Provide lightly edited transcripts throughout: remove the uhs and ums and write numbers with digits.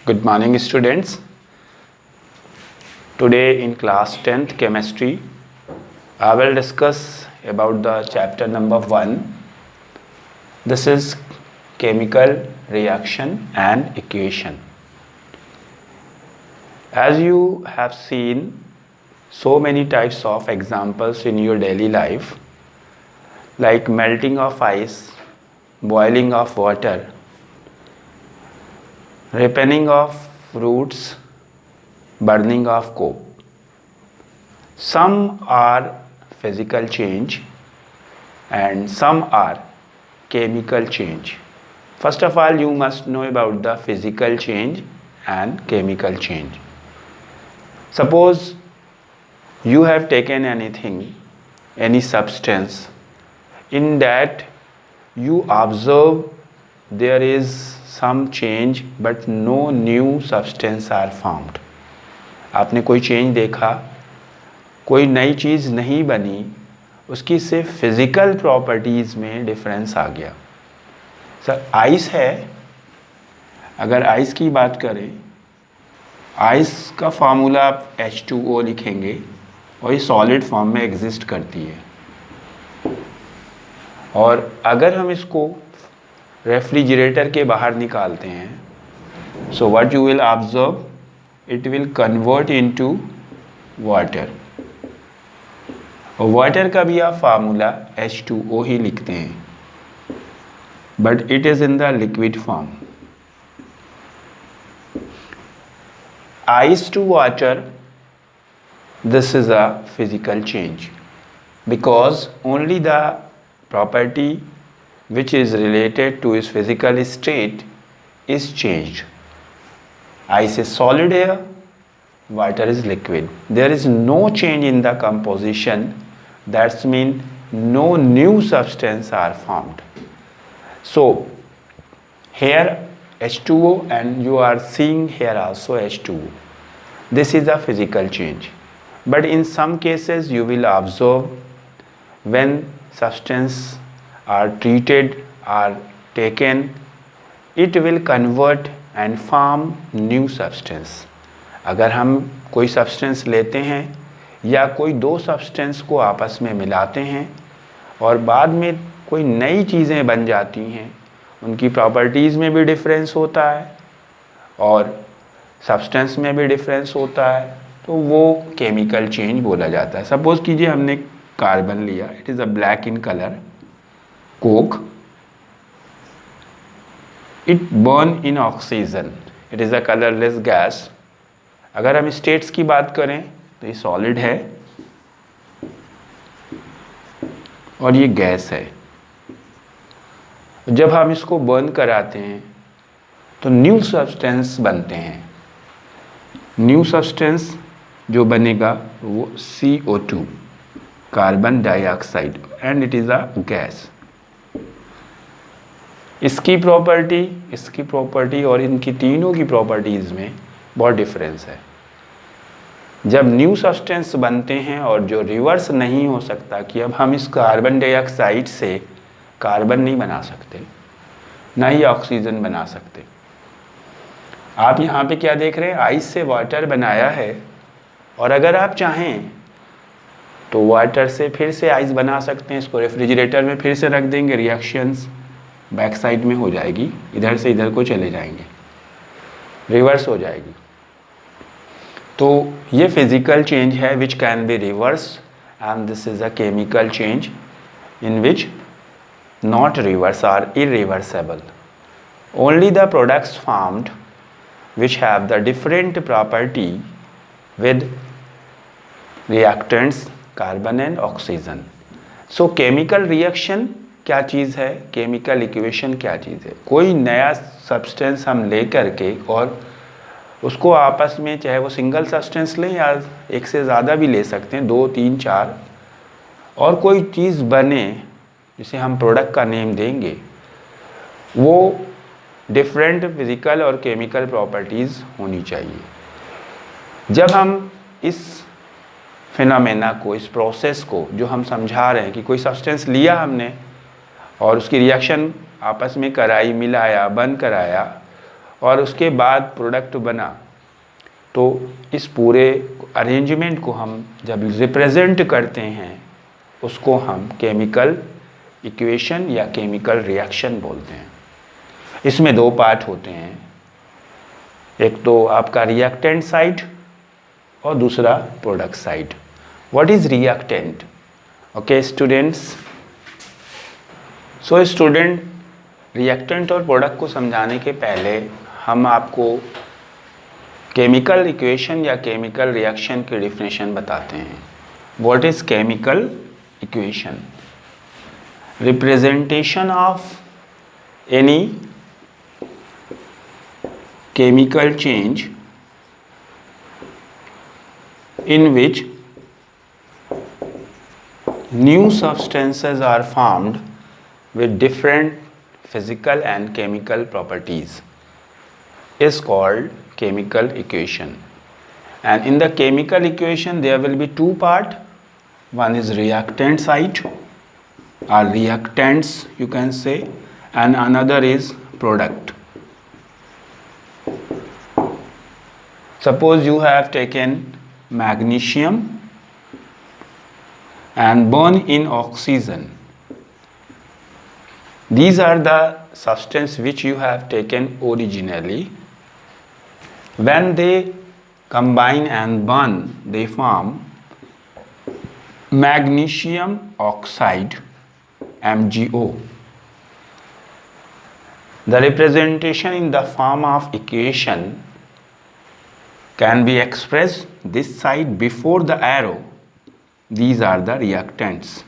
Good morning, students. Today in class 10th chemistry, I will discuss about the chapter number 1. This is chemical reaction and equation. As you have seen so many types of examples in your daily life, like melting of ice, boiling of water, ripening of fruits, burning of coke. Some are physical change and some are chemical change. First of all, you must know about the physical change and chemical change. Suppose you have taken anything, any substance, in that you observe there is some change but no new substance are formed. आपने कोई change देखा, कोई नई चीज़ नहीं बनी, उसकी सिर्फ physical properties में डिफरेंस आ गया. सर आइस है, अगर आइस की बात करें, आइस का फार्मूला आप H2O लिखेंगे और ये सॉलिड फॉर्म में एग्जिस्ट करती है. और अगर हम इसको रेफ्रिजरेटर के बाहर निकालते हैं, so what you will observe, it will convert into water. और वाटर का भी आप फार्मूला H2O ही लिखते हैं, but it is in the liquid form. Ice to water, this is a physical change because only the property which is related to its physical state is changed. Ice is solid here, water is liquid. There is no change in the composition. That's mean no new substance are formed. So here H2O and you are seeing here also H2O. This is a physical change. But in some cases you will observe when substance are treated or taken, it will convert and form new substance. अगर हम कोई substance लेते हैं या कोई दो substance को आपस में मिलाते हैं और बाद में कोई नई चीज़ें बन जाती हैं, उनकी प्रॉपर्टीज़ में भी डिफरेंस होता है और सब्सटेंस में भी डिफरेंस होता है, तो वो केमिकल चेंज बोला जाता है. सपोज़ कीजिए हमने कार्बन लिया, it is a black in colour, Coke, it burn in oxygen, it is a colourless gas. अगर हम स्टेट्स की बात करें तो ये सॉलिड है और ये गैस है. जब हम इसको बर्न कराते हैं तो न्यू सब्सटेंस बनते हैं. न्यू सब्सटेंस जो बनेगा वो CO2, carbon dioxide, and it is a gas. इसकी प्रॉपर्टी और इनकी तीनों की प्रॉपर्टीज़ में बहुत डिफरेंस है. जब न्यू सब्सटेंस बनते हैं और जो रिवर्स नहीं हो सकता कि अब हम इस कार्बन डाइऑक्साइड से कार्बन नहीं बना सकते, ना ही ऑक्सीजन बना सकते. आप यहाँ पे क्या देख रहे हैं, आइस से वाटर बनाया है और अगर आप चाहें तो वाटर से फिर से आइस बना सकते हैं. इसको रेफ्रिजरेटर में फिर से रख देंगे, रिएक्शंस बैक साइड में हो जाएगी, इधर से इधर को चले जाएंगे, रिवर्स हो जाएगी. तो ये फिज़िकल चेंज है which can be reverse, and this is a chemical change in which not reverse or irreversible. Only the products formed which have the different property with reactants carbon and oxygen. So chemical reaction क्या चीज़ है, chemical equation क्या चीज़ है. कोई नया substance हम ले करके और उसको आपस में, चाहे वो सिंगल सब्सटेंस लें या एक से ज़्यादा भी ले सकते हैं, 2, 3, 4, और कोई चीज़ बने जिसे हम प्रोडक्ट का नेम देंगे, वो डिफरेंट फिज़िकल और केमिकल प्रॉपर्टीज़ होनी चाहिए. जब हम इस फिनोमेना को, इस प्रोसेस को जो हम समझा रहे हैं कि कोई सब्सटेंस लिया हमने और उसकी रिएक्शन आपस में कराई, मिलाया, बंद कराया और उसके बाद प्रोडक्ट बना, तो इस पूरे अरेंजमेंट को हम जब रिप्रेजेंट करते हैं उसको हम केमिकल इक्वेशन या केमिकल रिएक्शन बोलते हैं। इसमें दो पार्ट होते हैं, एक तो आपका रिएक्टेंट साइड और दूसरा product side. What is reactant? Okay students, so student, reactant और प्रोडक्ट को समझाने के पहले हम आपको केमिकल इक्वेशन या केमिकल रिएक्शन की डेफिनेशन बताते हैं। What is chemical equation? Representation of any chemical change in which new substances are formed with different physical and chemical properties is called chemical equation. And in the chemical equation there will be two parts. One is reactant side or reactants you can say, and another is product. Suppose you have taken magnesium and burn in oxygen. These are the substances which you have taken originally. When they combine and burn, they form magnesium oxide, MgO. The representation in the form of equation can be expressed this side before the arrow. These are the reactants.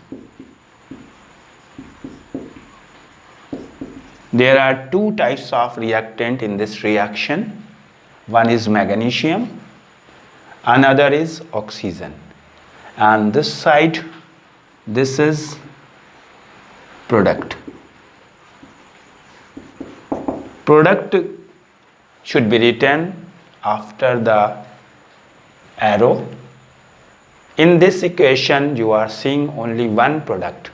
There are two types of reactant in this reaction. One is magnesium, another is oxygen. And this side, this is product. Product should be written after the arrow. In this equation you are seeing only one product.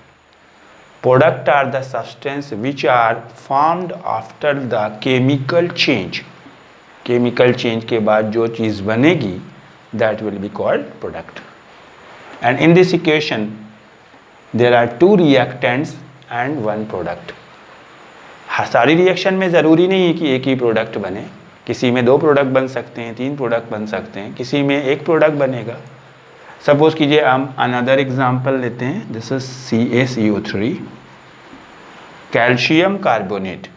Product are the substance which are formed after the chemical change. Chemical change के बाद जो चीज़ बनेगी, that will be called product. And in this equation there are two reactants and one product. सारी reaction में ज़रूरी नहीं है कि एक ही प्रोडक्ट बने, किसी में दो प्रोडक्ट बन सकते हैं, तीन प्रोडक्ट बन सकते हैं, किसी में एक प्रोडक्ट बनेगा। सपोज कीजिए हम अनदर एग्जांपल लेते हैं, this is CaCO3, calcium carbonate,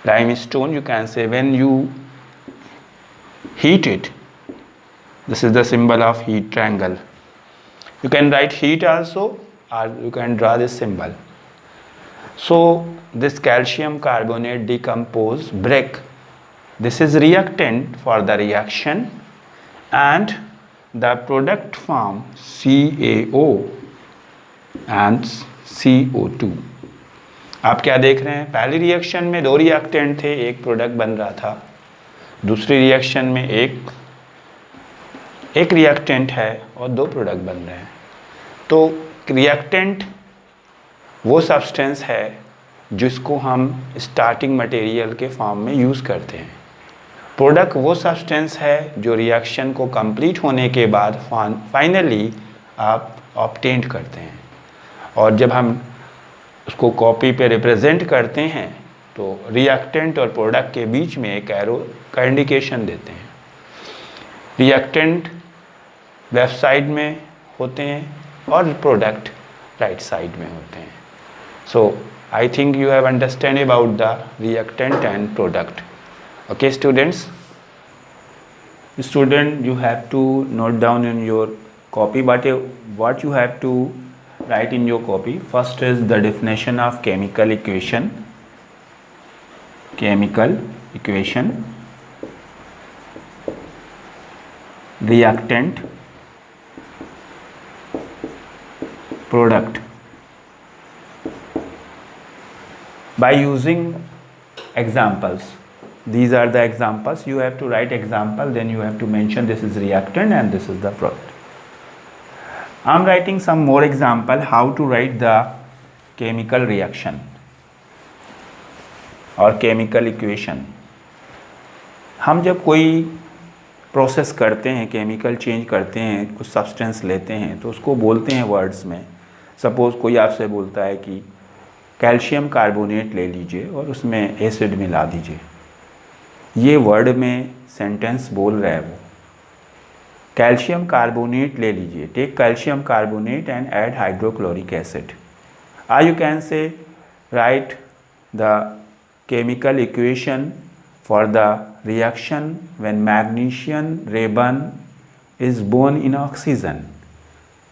limestone you can say, when you heat it, this is the symbol of heat triangle, you can write heat also और you can draw this symbol. So this calcium carbonate decompose, break. This is reactant for the reaction and the product form CaO and CO2. आप क्या देख रहे हैं? पहली reaction में दो reactant थे, एक प्रोडक्ट बन रहा था। दूसरी रिएक्शन में एक रिएक्टेंट है और दो प्रोडक्ट बन रहे हैं। तो रिएक्टेंट वो सब्सटेंस है जिसको हम स्टार्टिंग मटेरियल के फॉर्म में यूज़ करते हैं। प्रोडक्ट वो सब्सटेंस है जो रिएक्शन को कंप्लीट होने के बाद फाइनली आप ऑब्टेन करते हैं, और जब हम उसको कॉपी पे रिप्रेजेंट करते हैं तो रिएक्टेंट और प्रोडक्ट के बीच में एक एरो का इंडिकेशन देते हैं। रिएक्टेंट लेफ्ट साइड में होते हैं और प्रोडक्ट राइट साइड में होते हैं। सो I think you have understand about the reactant and product. Okay students, you have to note down in your copy what you have to write in your copy. First is the definition of chemical equation. Reactant, product. By using examples, these are the examples. You have to write example, then you have to mention this is reactant and this is the product. I am writing some more example how to write the chemical reaction or chemical equation. हम जब कोई process करते हैं, chemical change करते हैं, कुछ substance लेते हैं तो उसको बोलते हैं वर्ड्स में। सपोज़ कोई आपसे बोलता है कि कैल्शियम कार्बोनेट ले लीजिए और उसमें एसिड मिला दीजिए, ये वर्ड में सेंटेंस बोल रहा है वो। कैल्शियम कार्बोनेट ले लीजिए, take calcium carbonate and add hydrochloric acid. Or you can say write the chemical equation for the reaction when magnesium ribbon is bound in oxygen.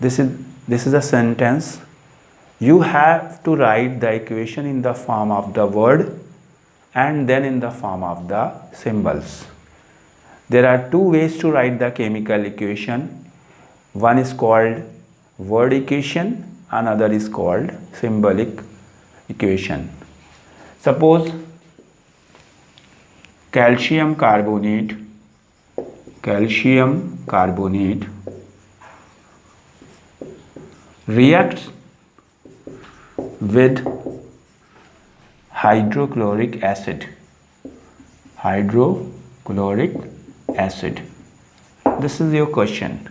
This is a sentence. You have to write the equation in the form of the word and then in the form of the symbols. There are two ways to write the chemical equation. One is called word equation, another is called symbolic equation. Suppose calcium carbonate reacts with hydrochloric acid. This is your question,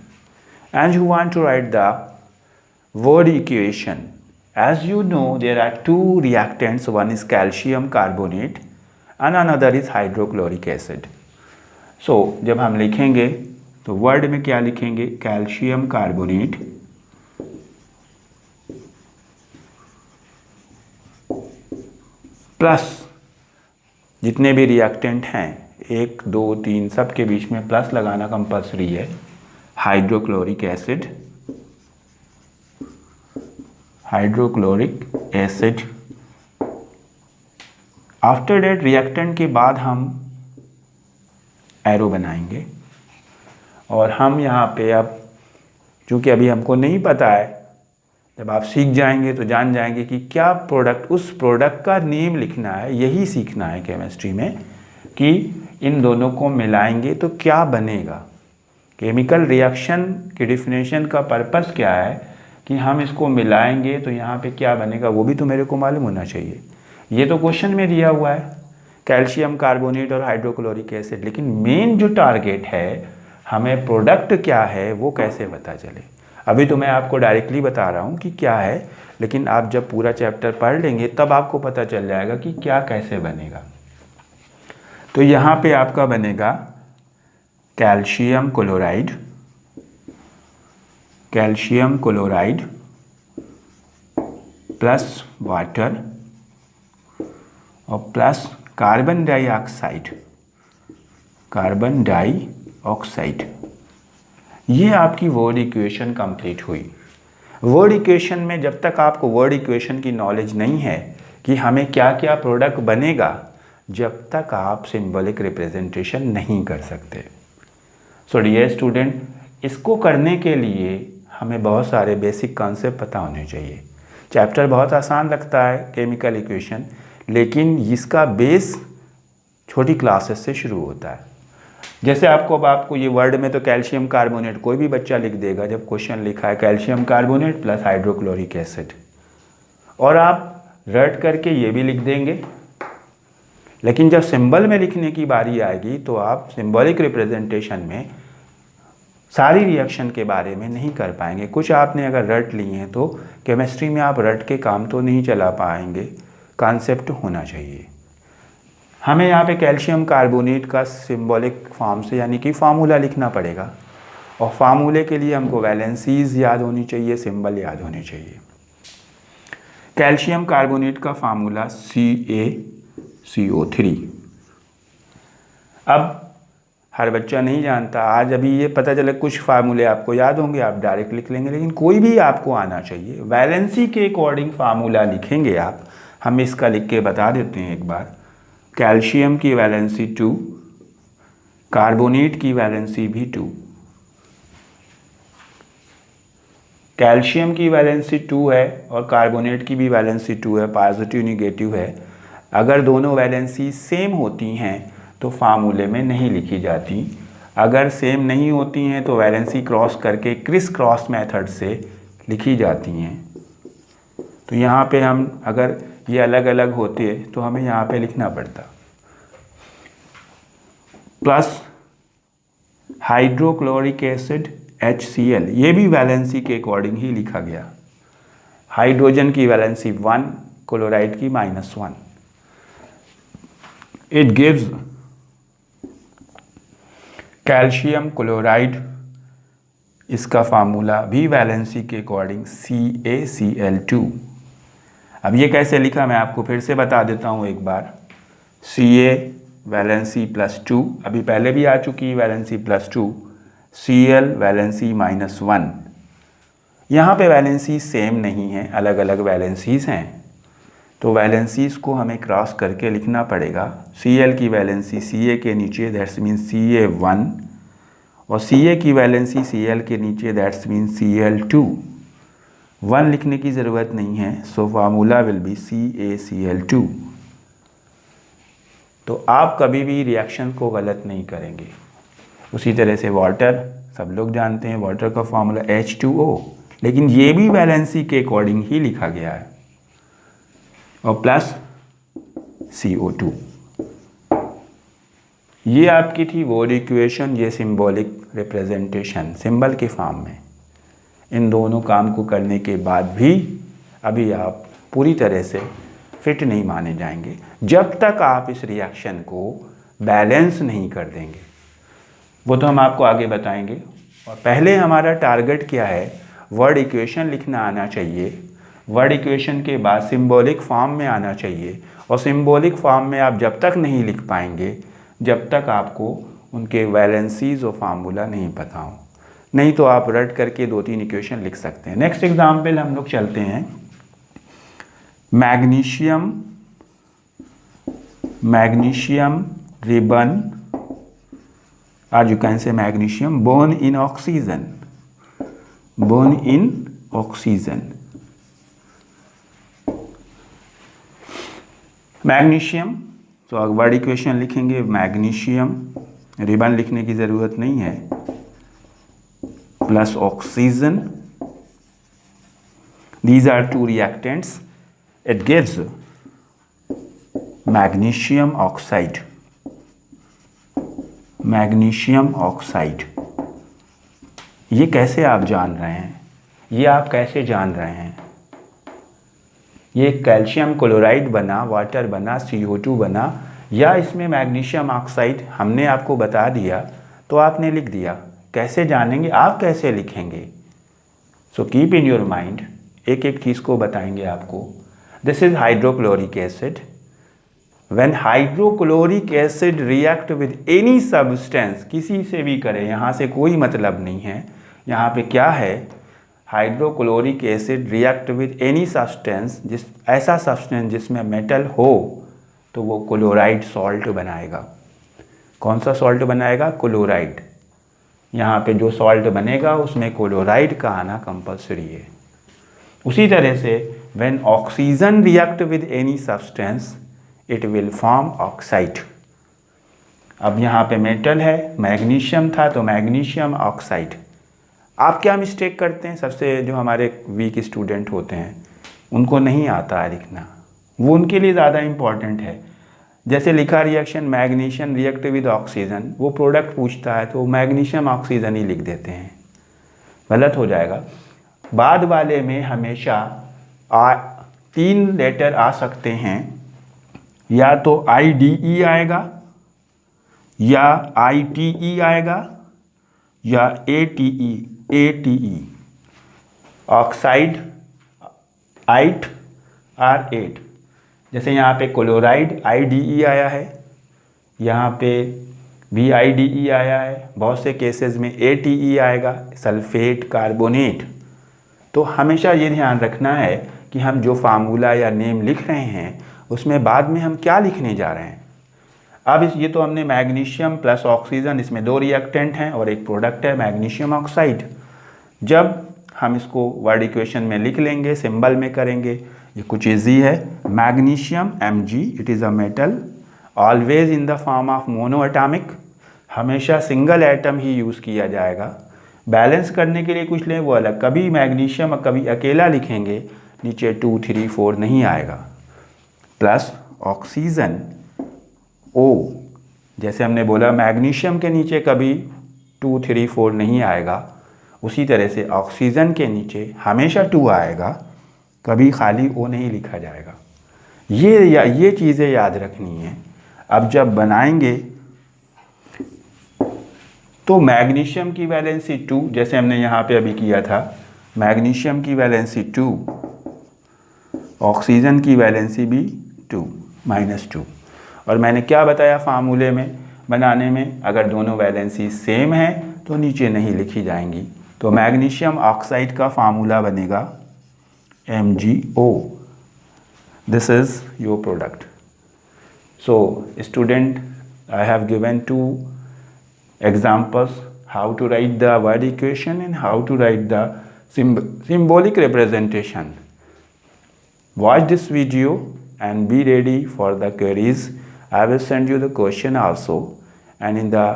and you want to write the word equation. As you know, there are two reactants, one is calcium carbonate and another is hydrochloric acid. So जब हम लिखेंगे तो word में क्या लिखेंगे, calcium carbonate plus जितने भी reactant हैं 1 2 3 सब के बीच में प्लस लगाना कंपल्सरी है, hydrochloric acid. After that reactant के बाद हम एरो बनाएंगे और हम यहाँ पे अब चूँकि अभी हमको नहीं पता है, जब आप सीख जाएंगे तो जान जाएंगे कि क्या प्रोडक्ट, उस प्रोडक्ट का नेम लिखना है। यही सीखना है केमिस्ट्री में कि इन दोनों को मिलाएंगे तो क्या बनेगा। केमिकल रिएक्शन की डिफिनेशन का पर्पस क्या है कि हम इसको मिलाएंगे तो यहाँ पे क्या बनेगा, वो भी तो मेरे को मालूम होना चाहिए। ये तो क्वेश्चन में दिया हुआ है कैल्शियम कार्बोनेट और हाइड्रोक्लोरिक एसिड, लेकिन मेन जो टारगेट है हमें प्रोडक्ट क्या है वो कैसे पता चले। अभी तो मैं आपको डायरेक्टली बता रहा हूँ कि क्या है, लेकिन आप जब पूरा चैप्टर पढ़ लेंगे तब आपको पता चल जाएगा कि क्या कैसे बनेगा। तो यहाँ पे आपका बनेगा कैल्शियम क्लोराइड प्लस वाटर और प्लस कार्बन डाइऑक्साइड। ये आपकी वर्ड इक्वेशन कंप्लीट हुई। वर्ड इक्वेशन में जब तक आपको वर्ड इक्वेशन की नॉलेज नहीं है कि हमें क्या क्या प्रोडक्ट बनेगा, जब तक आप सिंबॉलिक रिप्रेजेंटेशन नहीं कर सकते। सो डियर स्टूडेंट, इसको करने के लिए हमें बहुत सारे बेसिक कॉन्सेप्ट पता होने चाहिए। चैप्टर बहुत आसान लगता है केमिकल इक्वेशन, लेकिन इसका बेस छोटी क्लासेस से शुरू होता है। जैसे आपको ये वर्ड में तो कैल्शियम कार्बोनेट कोई भी बच्चा लिख देगा जब क्वेश्चन लिखा है calcium carbonate plus hydrochloric acid, और आप रट करके ये भी लिख देंगे। लेकिन जब सिंबल में लिखने की बारी आएगी तो आप सिंबॉलिक रिप्रेजेंटेशन में सारी रिएक्शन के बारे में नहीं कर पाएंगे। कुछ आपने अगर रट लिए हैं तो केमिस्ट्री में आप रट के काम तो नहीं चला पाएंगे, कॉन्सेप्ट होना चाहिए। हमें यहाँ पे कैल्शियम कार्बोनेट का सिंबॉलिक फॉर्म से यानी कि फार्मूला लिखना पड़ेगा, और फार्मूले के लिए हमको वैलेंसीज याद होनी चाहिए, सिंबल याद होने चाहिए। कैल्शियम कार्बोनेट का फार्मूला CaCO3। अब हर बच्चा नहीं जानता, आज अभी ये पता चला कुछ फार्मूले आपको याद होंगे, आप डायरेक्ट लिख लेंगे, लेकिन कोई भी आपको आना चाहिए। वैलेंसी के अकॉर्डिंग फार्मूला लिखेंगे आप। हम इसका लिख के बता देते हैं एक बार। कैल्शियम की वैलेंसी 2, कार्बोनेट की वैलेंसी भी 2। कैल्शियम की वैलेंसी 2 है और कार्बोनेट की भी वैलेंसी 2 है, पॉजिटिव निगेटिव है। अगर दोनों वैलेंसी सेम होती हैं तो फार्मूले में नहीं लिखी जाती। अगर सेम नहीं होती हैं तो वैलेंसी क्रॉस करके क्रिस क्रॉस मेथड से लिखी जाती हैं। तो यहाँ पे हम अगर ये अलग अलग होते तो हमें यहाँ पे लिखना पड़ता। प्लस हाइड्रोक्लोरिक एसिड HCl, ये भी वैलेंसी के अकॉर्डिंग ही लिखा गया। हाइड्रोजन की वैलेंसी 1, क्लोराइड की -1। इट गिव्स कैल्शियम क्लोराइड, इसका फार्मूला भी वैलेंसी के अकॉर्डिंग CaCl2। अब ये कैसे लिखा मैं आपको फिर से बता देता हूँ एक बार। Ca वैलेंसी +2, अभी पहले भी आ चुकी है वैलेंसी +2, Cl वैलेंसी -1। यहाँ पे वैलेंसी सेम नहीं है, अलग अलग वैलेंसीज हैं, तो वैलेंसीज को हमें क्रॉस करके लिखना पड़ेगा। Cl की वैलेंसी Ca के नीचे, दैट्स मीन Ca1, और Ca की वैलेंसी Cl के नीचे, दैट्स मीन Cl2। 1 लिखने की ज़रूरत नहीं है, so formula will be CaCl2। तो आप कभी भी रिएक्शन को गलत नहीं करेंगे। उसी तरह से वाटर, सब लोग जानते हैं वाटर का फार्मूला H2O, लेकिन ये भी वैलेंसी के अकॉर्डिंग ही लिखा गया है, और प्लस CO2। ये आपकी थी वर्ड इक्वेशन, ये सिंबॉलिक रिप्रेजेंटेशन सिंबल के फॉर्म में। इन दोनों काम को करने के बाद भी अभी आप पूरी तरह से फिट नहीं माने जाएंगे जब तक आप इस रिएक्शन को बैलेंस नहीं कर देंगे। वो तो हम आपको आगे बताएंगे। और पहले हमारा टारगेट क्या है, वर्ड इक्वेशन लिखना आना चाहिए। वर्ड इक्वेशन के बाद सिंबॉलिक फॉर्म में आना चाहिए, और सिंबॉलिक फॉर्म में आप जब तक नहीं लिख पाएंगे जब तक आपको उनके वैलेंसीज और फार्मूला नहीं पता हो। नहीं तो आप रट करके 2-3 इक्वेशन लिख सकते हैं। नेक्स्ट एग्जाम्पल हम लोग चलते हैं। Magnesium ribbon, or you can say magnesium born in oxygen, magnesium, तो वर्ड इक्वेशन लिखेंगे मैग्नीशियम, रिबन लिखने की ज़रूरत नहीं है, plus oxygen, these are 2 reactants, it gives magnesium oxide. Magnesium oxide, ये कैसे आप जान रहे हैं, ये आप कैसे जान रहे हैं? ये कैल्शियम क्लोराइड बना, वाटर बना, CO2 बना, या इसमें मैग्नीशियम ऑक्साइड हमने आपको बता दिया तो आपने लिख दिया। कैसे जानेंगे, आप कैसे लिखेंगे? So keep in your mind, एक एक चीज़ को बताएंगे आपको। This is hydrochloric acid. When hydrochloric acid react with any substance, किसी से भी करें, यहाँ से कोई मतलब नहीं है। यहाँ पे क्या है, hydrochloric acid react with any substance, ऐसा सब्सटेंस जिसमें मेटल हो, तो वो क्लोराइड सॉल्ट बनाएगा। कौन सा सॉल्ट बनाएगा? क्लोराइड। यहाँ पे जो सॉल्ट बनेगा उसमें क्लोराइड का आना कंपल्सरी है। उसी तरह से when oxygen react with any substance it will form oxide. अब यहाँ पे मेटल है, मैग्नीशियम था तो मैग्नीशियम ऑक्साइड। आप क्या मिस्टेक करते हैं? सबसे जो हमारे वीक स्टूडेंट होते हैं उनको नहीं आता है लिखना, वो उनके लिए ज़्यादा इम्पॉर्टेंट है। जैसे लिखा reaction magnesium react with oxygen, वो प्रोडक्ट पूछता है तो मैग्नीशियम ऑक्सीजन ही लिख देते हैं, गलत हो जाएगा। बाद वाले में हमेशा 3 लेटर आ सकते हैं, या तो IDE आएगा, या ITE आएगा, या ATE ऑक्साइड, आइट और एट। जैसे यहाँ पे क्लोराइड IDE आया है, यहाँ पे भी IDE आया है, बहुत से केसेस में ATE आएगा, सल्फेट, कार्बोनेट। तो हमेशा ये ध्यान रखना है कि हम जो फार्मूला या नेम लिख रहे हैं उसमें बाद में हम क्या लिखने जा रहे हैं। अब ये तो हमने मैग्नीशियम प्लस ऑक्सीजन, इसमें 2 रिएक्टेंट हैं और एक प्रोडक्ट है मैग्नीशियम ऑक्साइड। जब हम इसको वर्ड इक्वेशन में लिख लेंगे, सिंबल में करेंगे, ये कुछ इजी है। Magnesium Mg, it is a metal always in the form of mono atomic, हमेशा सिंगल एटम ही यूज़ किया जाएगा। बैलेंस करने के लिए कुछ लें वो अलग, कभी मैग्नीशियम कभी अकेला लिखेंगे, नीचे 2, 3, 4 नहीं आएगा। प्लस ऑक्सीजन O, जैसे हमने बोला मैग्नीशियम के नीचे कभी 2, 3, 4 नहीं आएगा, उसी तरह से ऑक्सीजन के नीचे हमेशा 2 आएगा, कभी खाली O नहीं लिखा जाएगा। ये चीज़ें याद रखनी है। अब जब बनाएंगे तो मैग्नीशियम की वैलेंसी 2, जैसे हमने यहाँ पे अभी किया था, मैग्नीशियम की वैलेंसी 2, ऑक्सीजन की वैलेंसी भी 2, -2। और मैंने क्या बताया फार्मूले में बनाने में, अगर दोनों वैलेंसी सेम है तो नीचे नहीं लिखी जाएंगी। तो मैग्नीशियम ऑक्साइड का फार्मूला बनेगा MgO। This is your product. So student, I have given 2 examples how to write the word equation and how to write the symbolic representation. Watch this video and be ready for the queries. I will send you the question also, and in the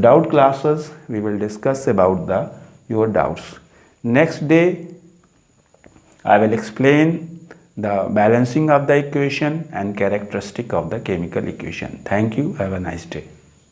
doubt classes we will discuss about your doubts. Next day I will explain the balancing of the equation and characteristic of the chemical equation. Thank you. Have a nice day.